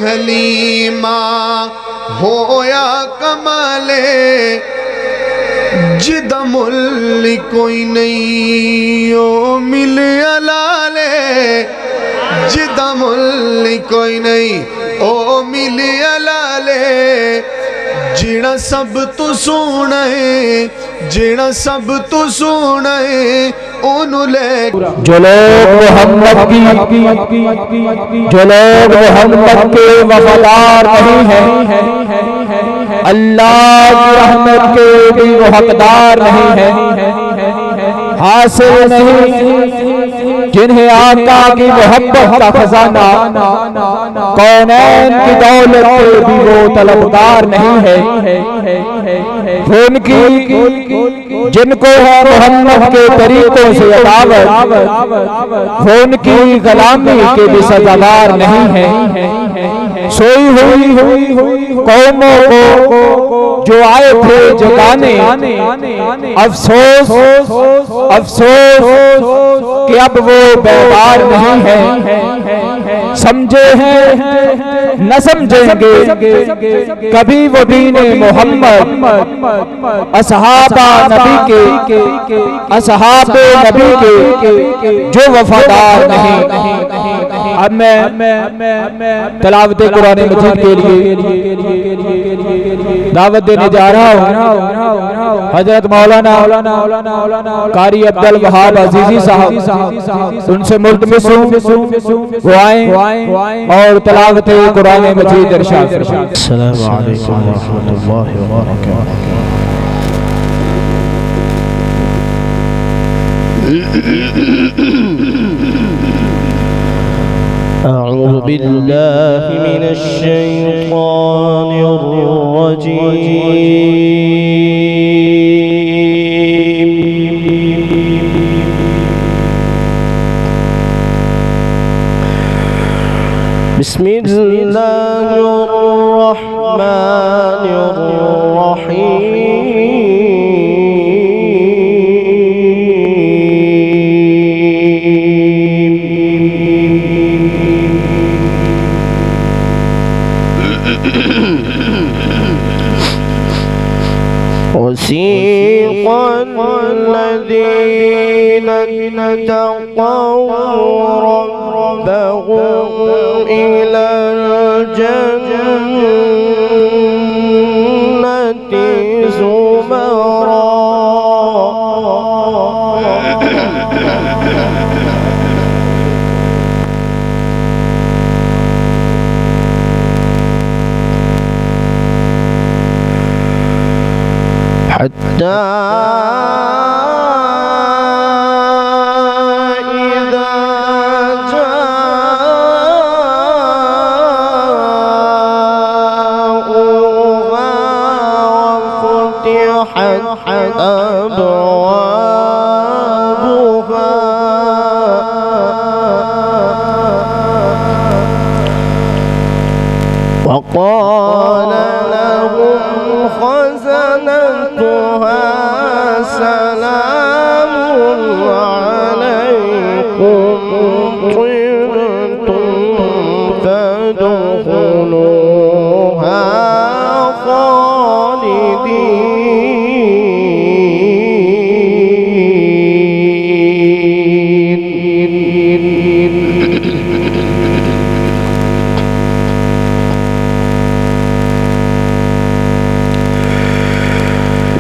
हलीमा होया कमाले जिदा मुल कोई नहीं ओ मिले अलाले जिदा मुल कोई नहीं ओ मिले अलाले जिना सब तू सोना है जिना सब तू सोना है ओनू ले जो लोग मोहम्मद के वफादार नहीं हैं अल्लाह की रहमत के भी वो हकदार नहीं है हासिल नहीं जिन्हें आका की मोहब्बत का खजाना कौनैन की दौलत के भी वो तलबगार नहीं है उनकी जिनको है मोहम्मद के तरीकों से अदावत उनकी गुलामी के भी सजादार नहीं है सोई हुई कौमों को जो आए थे जगाने अफसोस कि अब वो बेदार नहीं है समझे हैं न समझेंगे कभी वो दीन मोहम्मद असहाबा नबी के जो वफादार नहीं। अब मैं तिलावत कुरान मजीद के लिए दावत देने जा रहा हूँ हजरत मौलाना कारी अब्दुल वहाब अजीजी साहब उनसे मुल्तमिस हूँ वो आए और तिलावत कुरान मजीद इरशाद। अस्सलामु अलैकुम व रहमतुल्लाहि व बरकातुहू। أعوذ بالله من الشيطان الرجيم بسم الله الرحمن الرحيم وسيق الذين اتقوا ربهم إلى الجنة زمرا حتى إذا جاءوها وفتحت أبوابها وقال لهم خزنتها سلام عليكم طبتم فادخلوها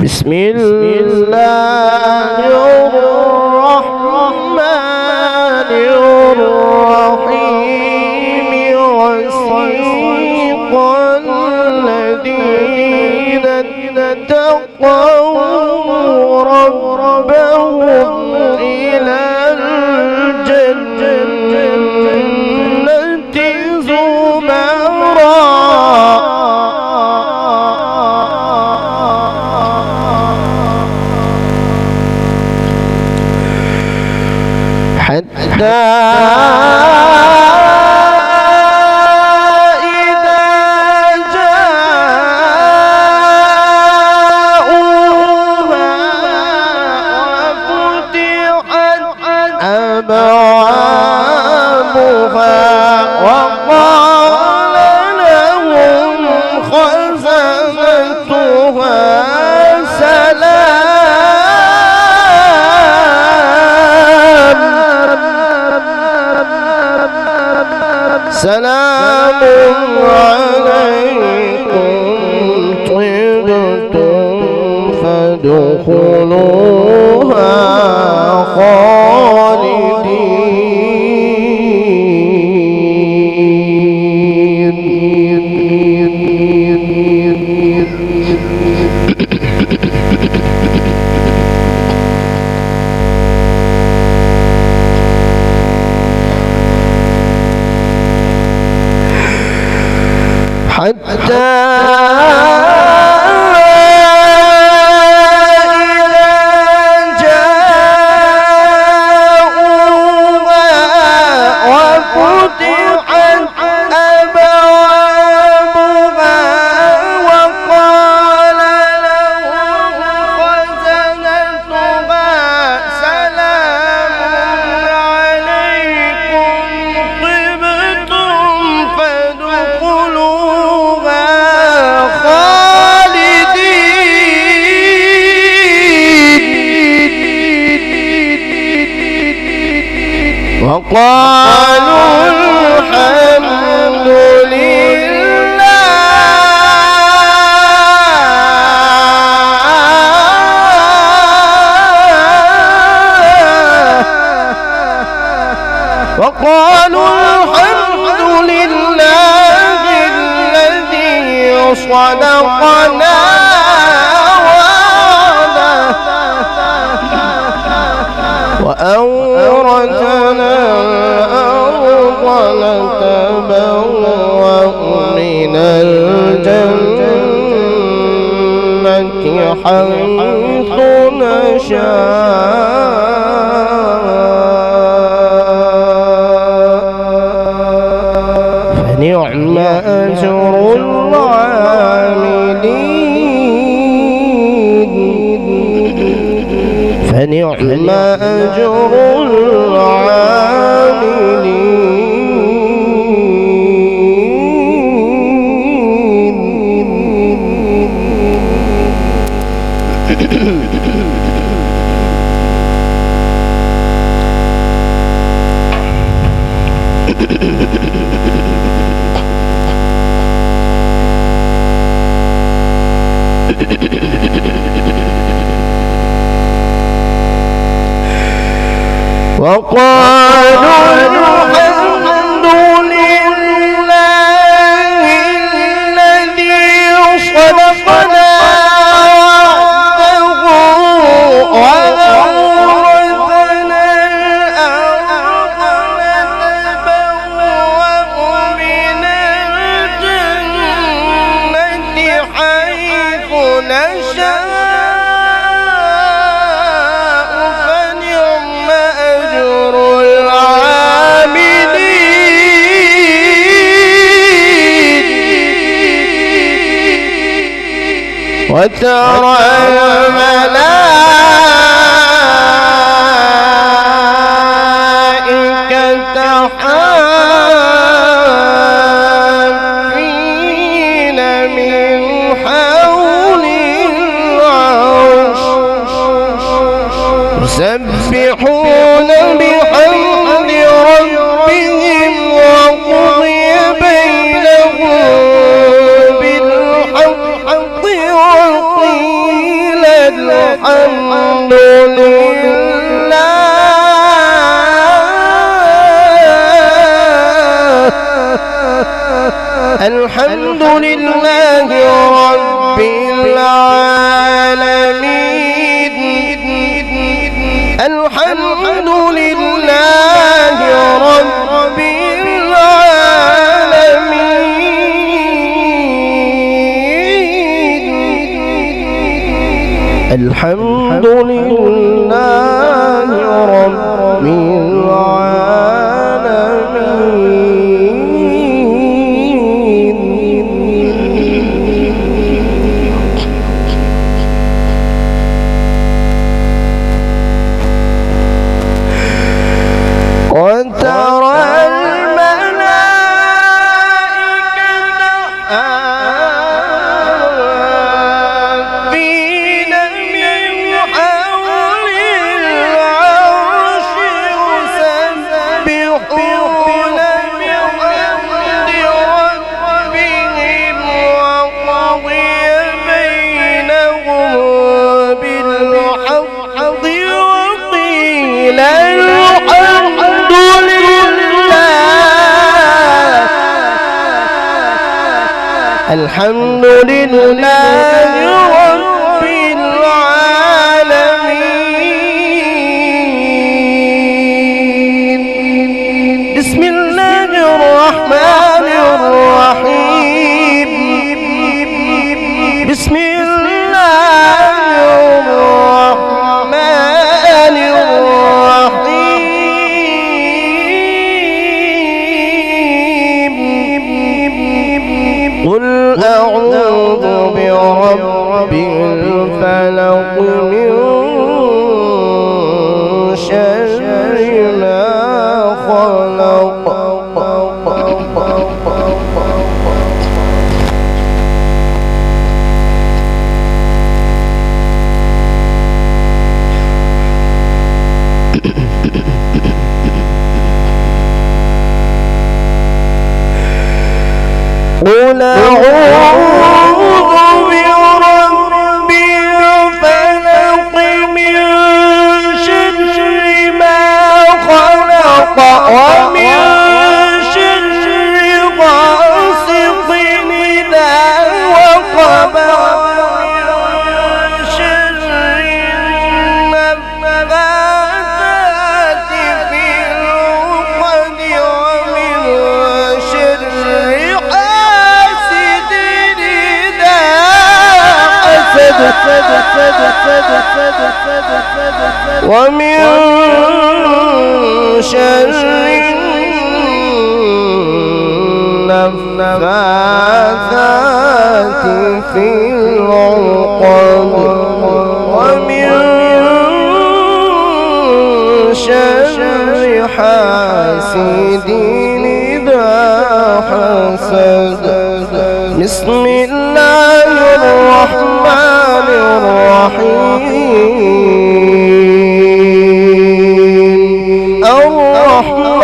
بسم الله الرحمن الرحيم وسيق الذين اتقوا ربهم إلى الجنة زمرا سلام عليكم طبتم فادخلوها حتى وقالوا الحمد لله الذي صدقنا وأورثنا الأرض نتبوأ من الجنة حيث نشاء فنعم أجر العاملين فنعم أجر وقالوا الحمد لله الذي صدقنا وعده وأورثنا الأرض نتبوأ من الجنة حيث نشاء وترى الملائكة حافين من حول العرش يسبحون بحمد ربهم وقضي بينهم وقيل الحمد لله الحمد لله رب العالمين الحمد لله رب الحمد لله رب العالمين وترى الملائكة الحمد لله رب العالمين. بسم الله الرحمن الرحيم. بسم الله الرحمن الرحيم. قل أعوذ برب الفلق من شر ما خلق. قل أعوذ برب الفلق من شر ما خلق ومن شر غاسق إذا وقب ومن شر النفاثات في العقد ومن شر ومن شر النفاثات في العقد ومن شر حاسد إذا حسد. بسم الله الرحمن الرحيم. الرحمن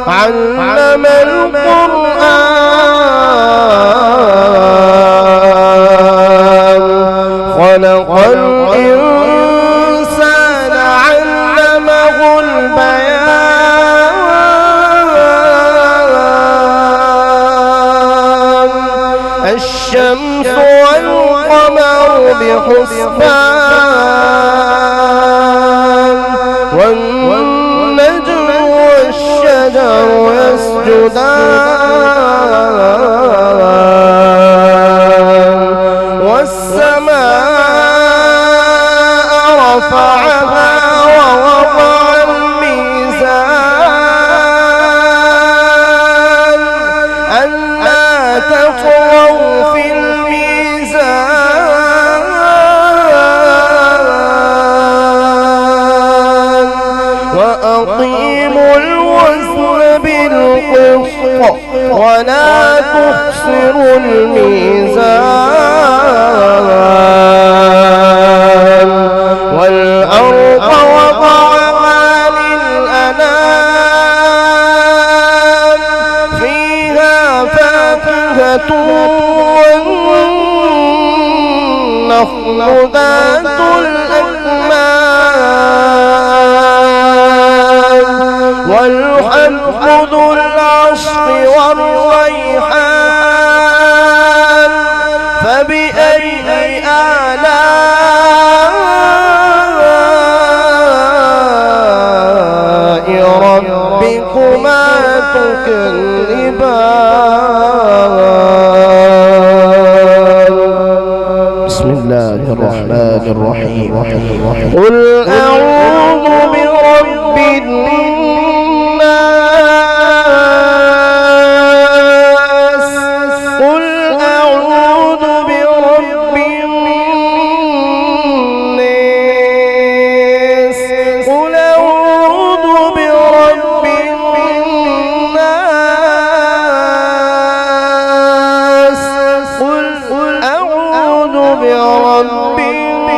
علم القرآن خلق الإنسان علمه البيان. الشمس والقمر بحسبان والنجم والشجر يسجدان والسماء رفعها ووضع الميزان ألا تطغوا في الميزان وأقيموا الوزن بالقسط ولا تخسروا الميزان. والأرض وضعها للأنام فيها فاكهة والنخل ذات الأكمام والحب ذو العصف والريحان. فبأي آلاء ربكما تكذبان. بسم الله الرحمن الرحيم. قل أعوذ برب الناس. قل أعوذ برب الناس. قل أعوذ برب الناس. قل أعوذ برب الناس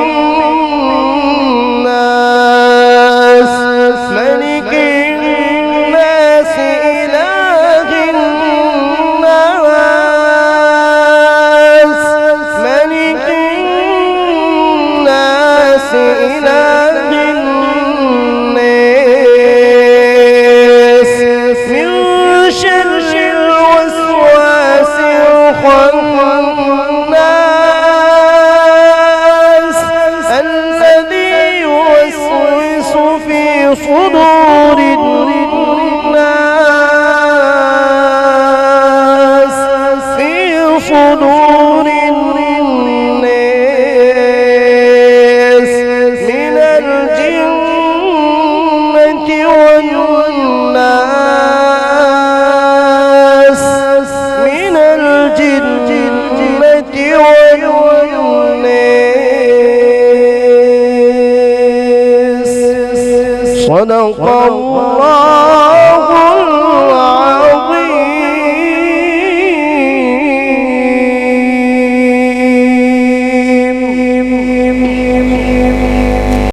ملك صدق الله